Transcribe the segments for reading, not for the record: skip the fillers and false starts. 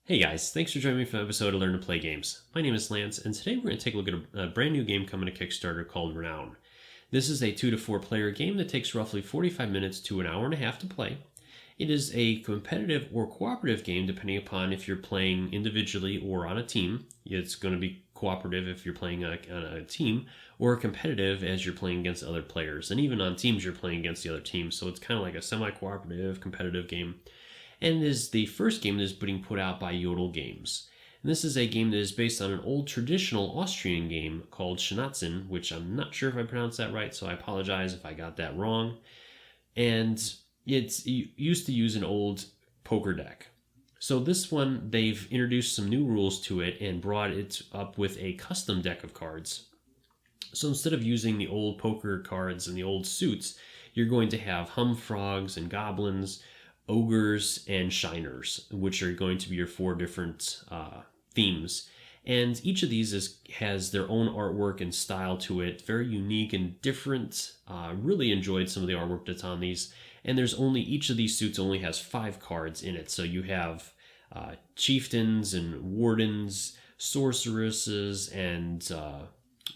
Hey guys, thanks for joining me for an episode of Learn to Play Games. My name is Lance, and today we're going to take a look at a brand new game coming to Kickstarter called Renown. This is a 2 to 4 player game that takes roughly 45 minutes to an hour and a half to play. It is a competitive or cooperative game depending upon if you're playing individually or on a team. It's going to be cooperative if you're playing on a team, or competitive as you're playing against other players. And even on teams you're playing against the other teams, so it's kind of like a semi-cooperative, competitive game. And it is the first game that is being put out by Yodel games. And this is a game that is based on an old traditional Austrian game called Schnatzen, which I'm not sure if I pronounced that right, so I apologize if I got that wrong. And it used to use an old poker deck. So this one, they've introduced some new rules to it and brought it up with a custom deck of cards. So instead of using the old poker cards and the old suits, you're going to have humfrogs and goblins, ogres, and shiners, which are going to be your 4 different themes. And each of these has their own artwork and style to it, very unique and different. Really enjoyed some of the artwork that's on these. And each of these suits only has 5 cards in it. So you have chieftains and wardens, sorceresses, and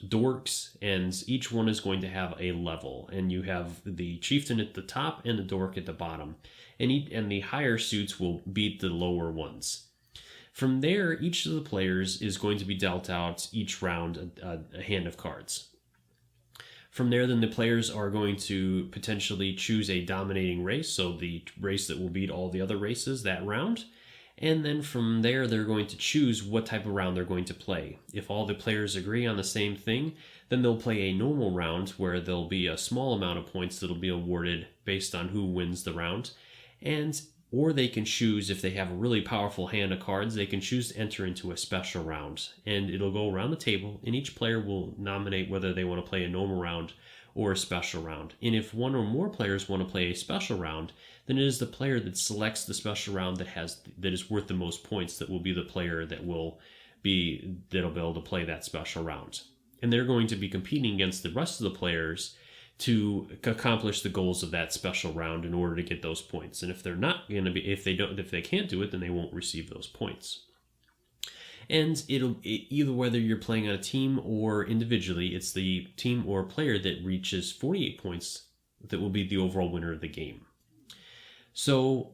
dorks, and each one is going to have a level, and you have the chieftain at the top and the dork at the bottom, and the higher suits will beat the lower ones. From there, each of the players is going to be dealt out each round a hand of cards. From there, then the players are going to potentially choose a dominating race, so the race that will beat all the other races that round. And then from there, they're going to choose what type of round they're going to play. If all the players agree on the same thing, then they'll play a normal round where there'll be a small amount of points that'll be awarded based on who wins the round. Or they can choose, if they have a really powerful hand of cards, they can choose to enter into a special round. And it'll go around the table, and each player will nominate whether they want to play a normal round or a special round. And if one or more players want to play a special round, then it is the player that selects the special round that is worth the most points that will be the player that'll be able to play that special round. And they're going to be competing against the rest of the players to accomplish the goals of that special round in order to get those points. And if if they can't do it, then they won't receive those points. And either whether you're playing on a team or individually, it's the team or player that reaches 48 points that will be the overall winner of the game. So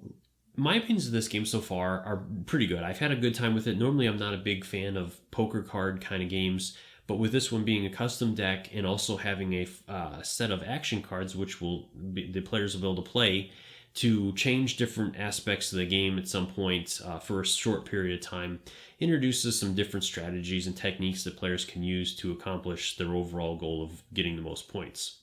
my opinions of this game so far are pretty good. I've had a good time with it. Normally I'm not a big fan of poker card kind of games, but with this one being a custom deck and also having a set of action cards, which the players will be able to play to change different aspects of the game at some point for a short period of time, introduces some different strategies and techniques that players can use to accomplish their overall goal of getting the most points.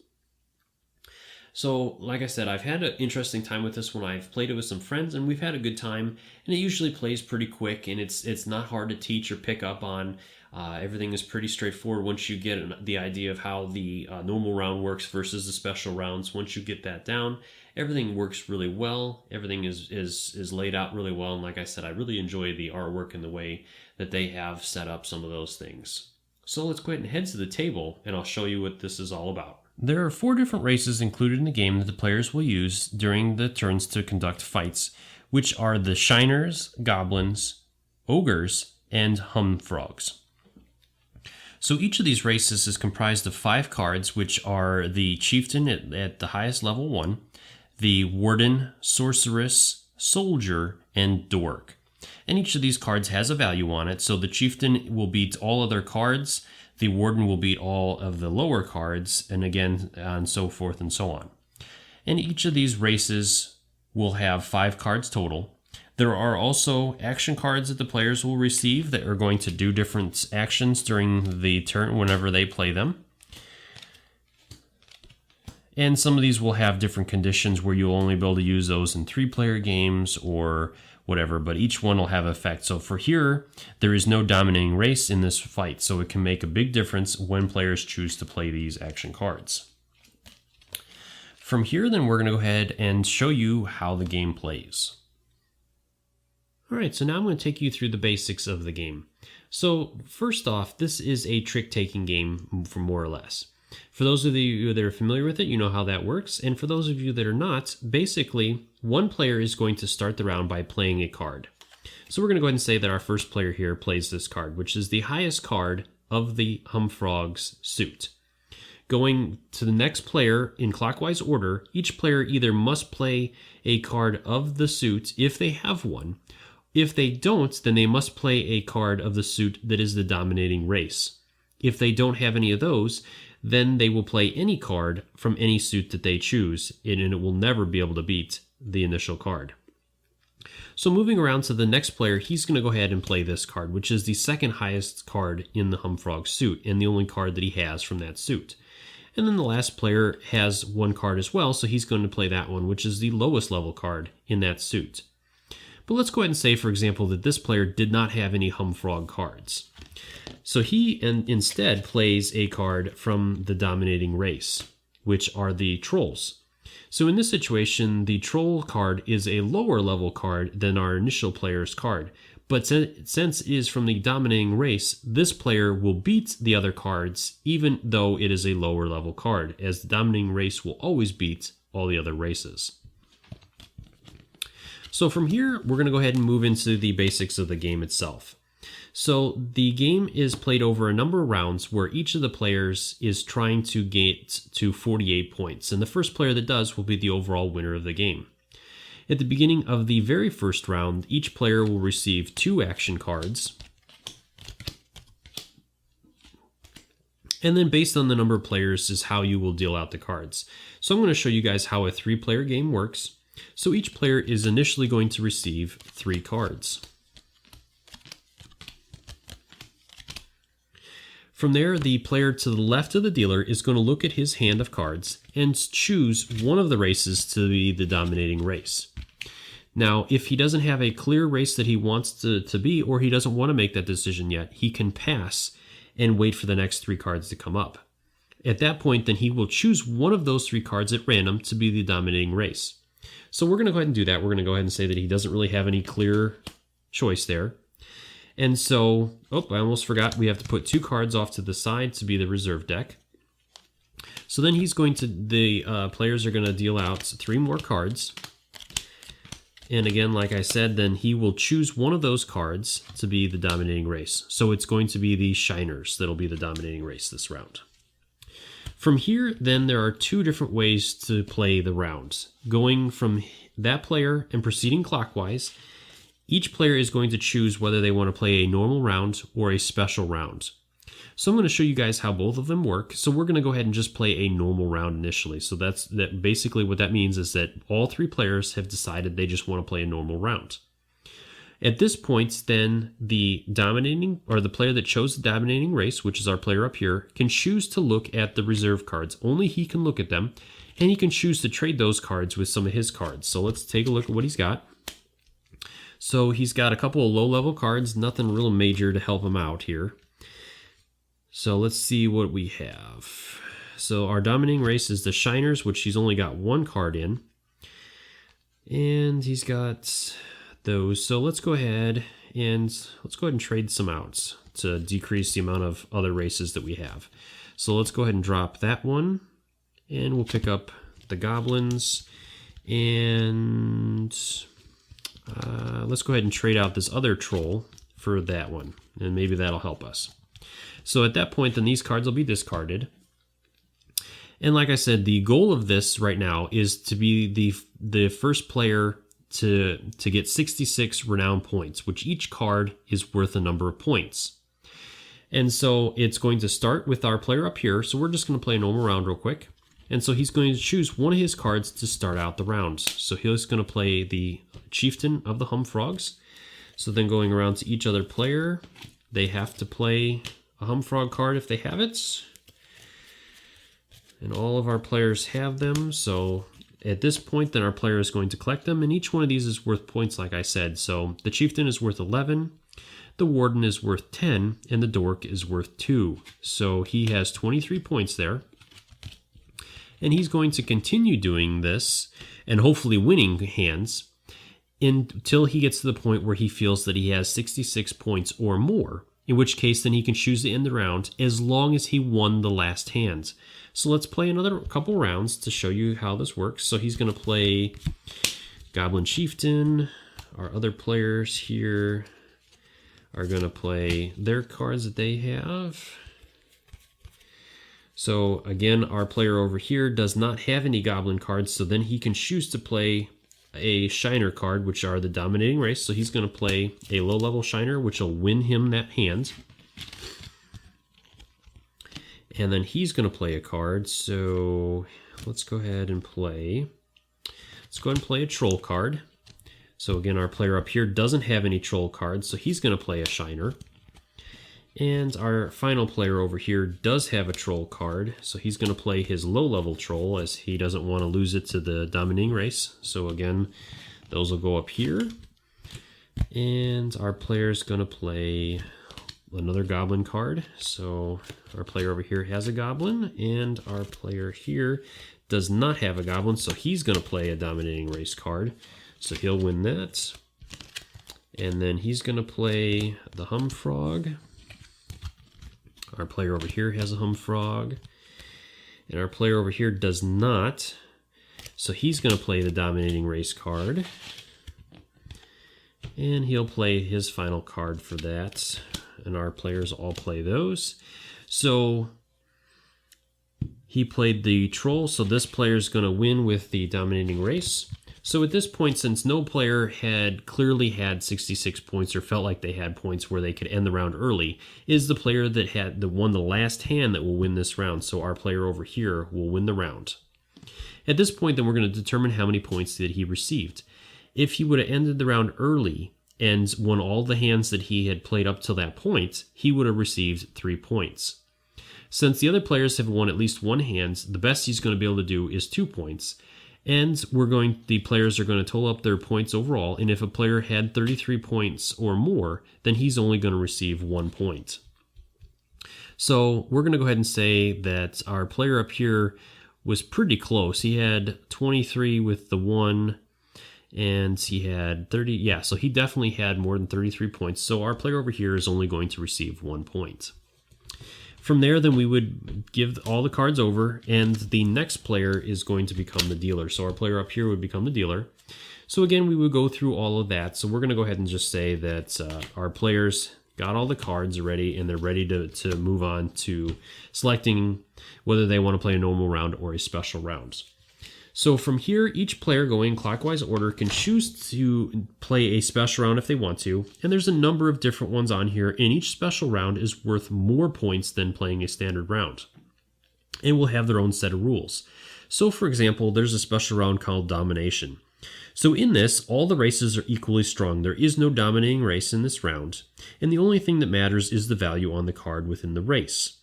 So, like I said, I've had an interesting time with this one. I've played it with some friends, and we've had a good time. And it usually plays pretty quick, and it's not hard to teach or pick up on. Everything is pretty straightforward once you get the idea of how the normal round works versus the special rounds. Once you get that down, everything works really well. Everything is laid out really well. And like I said, I really enjoy the artwork and the way that they have set up some of those things. So let's go ahead and head to the table, and I'll show you what this is all about. There are 4 different races included in the game that the players will use during the turns to conduct fights, which are the shiners, goblins, ogres, and humfrogs. So each of these races is comprised of 5 cards, which are the chieftain at the highest level 1, the warden, sorceress, soldier, and dork. And each of these cards has a value on it, so the chieftain will beat all other cards, the warden will beat all of the lower cards, and again, and so forth and so on. And each of these races will have 5 cards total. There are also action cards that the players will receive that are going to do different actions during the turn whenever they play them. And some of these will have different conditions where you'll only be able to use those in 3-player games or whatever, but each one will have effect. So for here, there is no dominating race in this fight, so it can make a big difference when players choose to play these action cards. From here, then, we're going to go ahead and show you how the game plays. Alright, so now I'm going to take you through the basics of the game. So first off, this is a trick-taking game, for more or less. For those of you that are familiar with it, you know how that works. And for those of you that are not, basically, one player is going to start the round by playing a card. So we're going to go ahead and say that our first player here plays this card, which is the highest card of the Humfrog's suit. Going to the next player in clockwise order, each player either must play a card of the suit if they have one. If they don't, then they must play a card of the suit that is the dominating race. If they don't have any of those, then they will play any card from any suit that they choose, and it will never be able to beat the initial card. So moving around to the next player, he's going to go ahead and play this card, which is the second highest card in the Humfrog suit, and the only card that he has from that suit. And then the last player has one card as well, so he's going to play that one, which is the lowest level card in that suit. But let's go ahead and say, for example, that this player did not have any Humfrog cards. So he instead plays a card from the dominating race, which are the trolls. So in this situation, the troll card is a lower level card than our initial player's card. But since it is from the dominating race, this player will beat the other cards even though it is a lower level card, as the dominating race will always beat all the other races. So from here, we're going to go ahead and move into the basics of the game itself. So the game is played over a number of rounds where each of the players is trying to get to 48 points, and the first player that does will be the overall winner of the game. At the beginning of the very first round, each player will receive 2 action cards, and then based on the number of players is how you will deal out the cards. So I'm going to show you guys how a 3-player game works. So each player is initially going to receive 3 cards. From there, the player to the left of the dealer is going to look at his hand of cards and choose one of the races to be the dominating race. Now, if he doesn't have a clear race that he wants to be, or he doesn't want to make that decision yet, he can pass and wait for the next 3 cards to come up. At that point, then he will choose one of those 3 cards at random to be the dominating race. So we're going to go ahead and do that. We're going to go ahead and say that he doesn't really have any clear choice there. And so, I almost forgot, we have to put 2 cards off to the side to be the reserve deck. So then he's going to, the players are going to deal out 3 more cards. And again, like I said, then he will choose one of those cards to be the dominating race. So it's going to be the Shiners that'll be the dominating race this round. From here, then there are 2 different ways to play the rounds. Going from that player and proceeding clockwise, each player is going to choose whether they want to play a normal round or a special round. So I'm going to show you guys how both of them work. So we're going to go ahead and just play a normal round initially. So that's basically what that means is that all 3 players have decided they just want to play a normal round. At this point, then the dominating, or the player that chose the dominating race, which is our player up here, can choose to look at the reserve cards. Only he can look at them, and he can choose to trade those cards with some of his cards. So let's take a look at what he's got. So he's got a couple of low-level cards, nothing real major to help him out here. So let's see what we have. So our dominating race is the Shiners, which he's only got 1 card in. And he's got those. So let's go ahead and trade some out to decrease the amount of other races that we have. So let's go ahead and drop that one, and we'll pick up the Goblins, and let's go ahead and trade out this other troll for that one, and maybe that'll help us. So at that point, then these cards will be discarded. And like I said, the goal of this right now is to be the first player to get 66 Renown points, which each card is worth a number of points. And so it's going to start with our player up here. So we're just going to play a normal round real quick. And so he's going to choose one of his cards to start out the rounds. So he's going to play the Chieftain of the Humfrogs. So then going around to each other player, they have to play a Humfrog card if they have it. And all of our players have them. So at this point, then our player is going to collect them. And each one of these is worth points, like I said. So the Chieftain is worth 11. The Warden is worth 10. And the Dork is worth 2. So he has 23 points there. And he's going to continue doing this and hopefully winning hands until he gets to the point where he feels that he has 66 points or more, in which case then he can choose to end the round as long as he won the last hand. So let's play another couple rounds to show you how this works. So he's going to play Goblin Chieftain, our other players here are going to play their cards that they have. So again, our player over here does not have any goblin cards, so then he can choose to play a shiner card, which are the dominating race. So he's going to play a low-level shiner, which will win him that hand. And then he's going to play a card, so let's go ahead and play. Let's go ahead and play a troll card. So again, our player up here doesn't have any troll cards, so he's going to play a shiner. And our final player over here does have a troll card, so he's going to play his low-level troll as he doesn't want to lose it to the dominating race. So again, those will go up here. And our player's going to play another goblin card. So our player over here has a goblin, and our player here does not have a goblin, so he's going to play a dominating race card. So he'll win that. And then he's going to play the hum frog. Our player over here has a hum frog, and our player over here does not, so he's going to play the dominating race card, and he'll play his final card for that, and our players all play those. So he played the troll, so this player is going to win with the dominating race. So at this point, since no player had clearly had 66 points or felt like they had points where they could end the round early, is the player that won the last hand that will win this round. So our player over here will win the round. At this point, then we're going to determine how many points that he received. If he would have ended the round early and won all the hands that he had played up till that point, he would have received 3 points. Since the other players have won at least one hand, the best he's going to be able to do is 2 points. And the players are going to total up their points overall, and if a player had 33 points or more, then he's only going to receive 1 point. So we're going to go ahead and say that our player up here was pretty close. He had 23 with the 1, and he had 30. Yeah, so he definitely had more than 33 points. So our player over here is only going to receive 1 point. From there, then we would give all the cards over, and the next player is going to become the dealer. So our player up here would become the dealer. So again, we would go through all of that. So we're going to go ahead and just say that our players got all the cards ready, and they're ready to move on to selecting whether they want to play a normal round or a special round. So from here, each player going clockwise order can choose to play a special round if they want to, and there's a number of different ones on here, and each special round is worth more points than playing a standard round, and will have their own set of rules. So for example, there's a special round called Domination. So in this, all the races are equally strong. There is no dominating race in this round, and the only thing that matters is the value on the card within the race.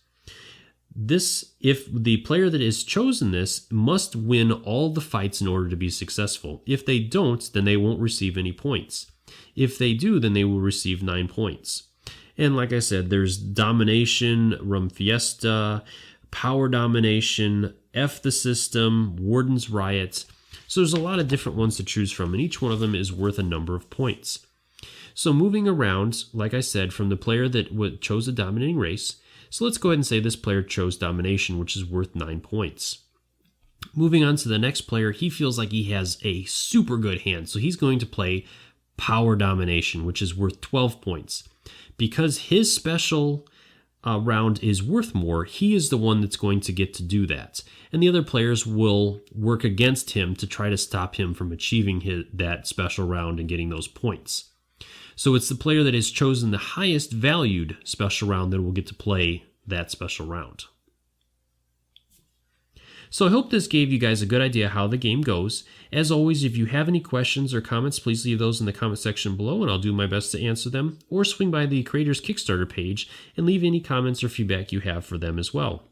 If the player that has chosen this must win all the fights in order to be successful. If they don't, then they won't receive any points. If they do, then they will receive 9 points. And like I said, there's Domination, Rum Fiesta, Power Domination, F the System, Warden's Riot. So there's a lot of different ones to choose from, and each one of them is worth a number of points. So moving around, like I said, from the player that chose a dominating race, so let's go ahead and say this player chose Domination, which is worth 9 points. Moving on to the next player, he feels like he has a super good hand, so he's going to play Power Domination, which is worth 12 points. Because his special round is worth more, he is the one that's going to get to do that. And the other players will work against him to try to stop him from achieving that special round and getting those points. So it's the player that has chosen the highest valued special round that will get to play that special round. So I hope this gave you guys a good idea how the game goes. As always, if you have any questions or comments, please leave those in the comment section below and I'll do my best to answer them, or swing by the creator's Kickstarter page and leave any comments or feedback you have for them as well.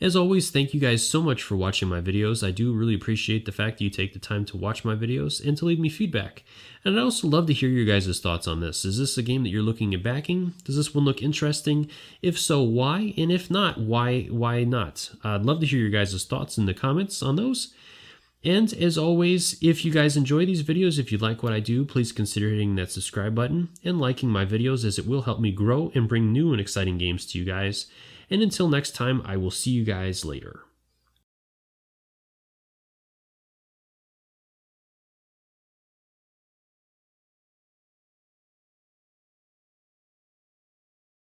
As always, thank you guys so much for watching my videos. I do really appreciate the fact that you take the time to watch my videos and to leave me feedback. And I'd also love to hear your guys' thoughts on this. Is this a game that you're looking at backing? Does this one look interesting? If so, why? And if not, why not? I'd love to hear your guys' thoughts in the comments on those. And as always, if you guys enjoy these videos, if you like what I do, please consider hitting that subscribe button and liking my videos, as it will help me grow and bring new and exciting games to you guys. And until next time, I will see you guys later.